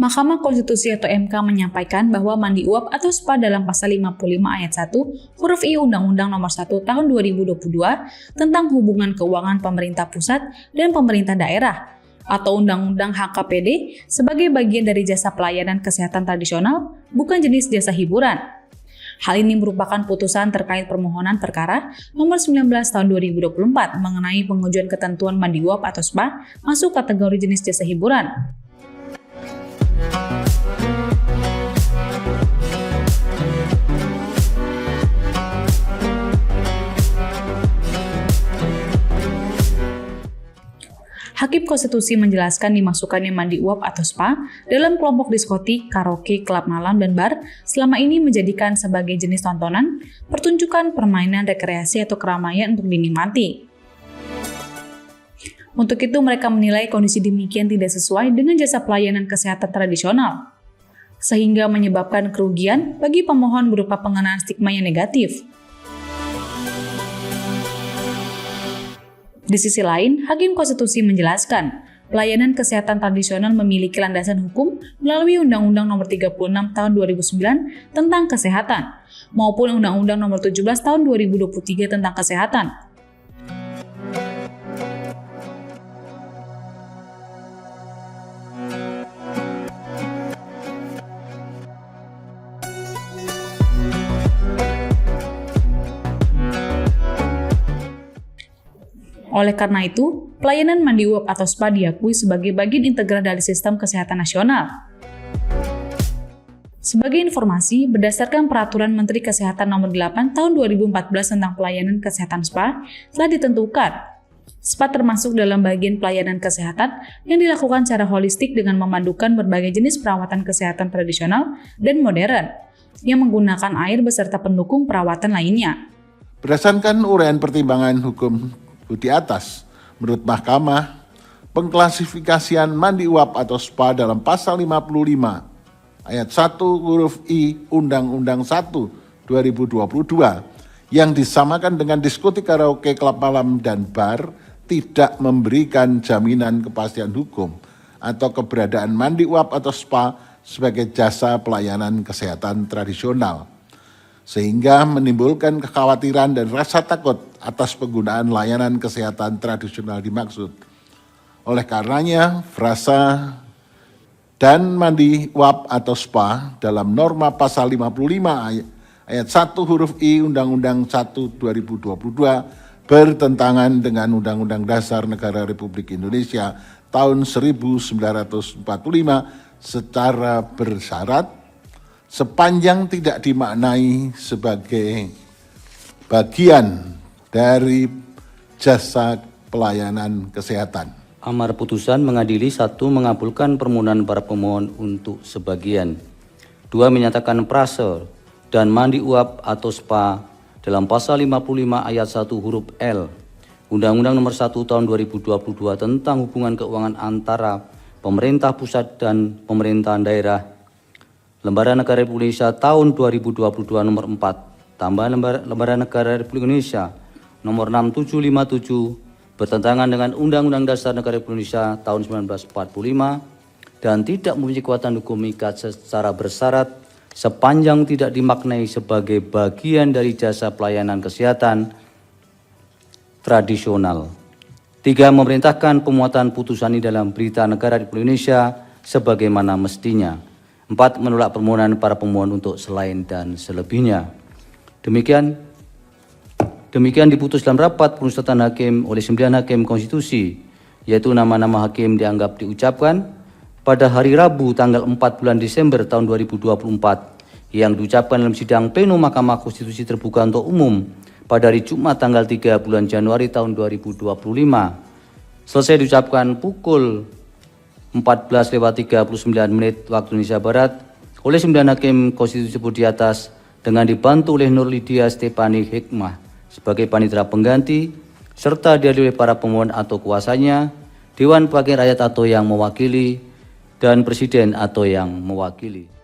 Mahkamah Konstitusi atau MK menyampaikan bahwa mandi uap atau spa dalam pasal 55 ayat 1 huruf I Undang-Undang Nomor 1 Tahun 2022 tentang hubungan keuangan pemerintah pusat dan pemerintah daerah atau Undang-Undang HKPD sebagai bagian dari jasa pelayanan kesehatan tradisional, bukan jenis jasa hiburan. Hal ini merupakan putusan terkait permohonan perkara nomor 19 tahun 2024 mengenai pengajuan ketentuan mandi uap atau spa masuk kategori jenis jasa hiburan. Hakim Konstitusi menjelaskan dimasukkannya mandi uap atau spa dalam kelompok diskotik, karaoke, klub malam, dan bar selama ini menjadikan sebagai jenis tontonan, pertunjukan, permainan, rekreasi, atau keramaian untuk dinikmati. Untuk itu mereka menilai kondisi demikian tidak sesuai dengan jasa pelayanan kesehatan tradisional, sehingga menyebabkan kerugian bagi pemohon berupa pengenaan stigma yang negatif. Di sisi lain, Hakim Konstitusi menjelaskan, pelayanan kesehatan tradisional memiliki landasan hukum melalui Undang-Undang Nomor 36 Tahun 2009 tentang Kesehatan, maupun Undang-Undang Nomor 17 Tahun 2023 tentang Kesehatan. Oleh karena itu, pelayanan mandi uap atau spa diakui sebagai bagian integral dari sistem kesehatan nasional. Sebagai informasi, berdasarkan Peraturan Menteri Kesehatan Nomor 8 Tahun 2014 tentang pelayanan kesehatan spa, telah ditentukan spa termasuk dalam bagian pelayanan kesehatan yang dilakukan secara holistik dengan memadukan berbagai jenis perawatan kesehatan tradisional dan modern yang menggunakan air beserta pendukung perawatan lainnya. Berdasarkan uraian pertimbangan hukum di atas, menurut Mahkamah, pengklasifikasian mandi uap atau spa dalam pasal 55 ayat 1 huruf I Undang-Undang 1 2022 yang disamakan dengan diskotik, karaoke, klub malam, dan bar tidak memberikan jaminan kepastian hukum atau keberadaan mandi uap atau spa sebagai jasa pelayanan kesehatan tradisional, sehingga menimbulkan kekhawatiran dan rasa takut atas penggunaan layanan kesehatan tradisional dimaksud. Oleh karenanya, frasa dan mandi uap atau spa dalam norma pasal 55 ayat 1 huruf I Undang-Undang 1 2022 bertentangan dengan Undang-Undang Dasar Negara Republik Indonesia tahun 1945 secara bersyarat sepanjang tidak dimaknai sebagai bagian dari jasa pelayanan kesehatan. Amar putusan mengadili: 1. Mengabulkan permohonan para pemohon untuk sebagian. 2. Menyatakan prase dan mandi uap atau spa dalam pasal 55 ayat 1 huruf L Undang-Undang Nomor 1 Tahun 2022 tentang hubungan keuangan antara pemerintah pusat dan pemerintahan daerah, Lembaran Negara Republik Indonesia tahun 2022 nomor 4, tambahan Lembaran Negara Republik Indonesia nomor 6757 bertentangan dengan Undang-Undang Dasar Negara Republik Indonesia tahun 1945 dan tidak mempunyai kekuatan hukum mengikat secara bersyarat sepanjang tidak dimaknai sebagai bagian dari jasa pelayanan kesehatan tradisional. 3. Memerintahkan pemuatan putusan ini dalam Berita Negara Republik Indonesia sebagaimana mestinya. 4. Menolak permohonan para pemohon untuk selain dan selebihnya. Demikian diputus dalam rapat permusyawaratan hakim oleh 9 hakim konstitusi, yaitu nama-nama hakim dianggap diucapkan pada hari Rabu tanggal 4 bulan Desember tahun 2024 yang diucapkan dalam sidang pleno Mahkamah Konstitusi terbuka untuk umum pada hari Jumat tanggal 3 bulan Januari tahun 2025. Selesai diucapkan pukul 14:39 waktu Indonesia Barat oleh 9 hakim konstitusi sebut di atas dengan dibantu oleh Nur Lydia Stefani Hikmah sebagai panitera pengganti serta dihadiri oleh para pemohon atau kuasanya, Dewan Perwakilan Rakyat atau yang mewakili, dan Presiden atau yang mewakili.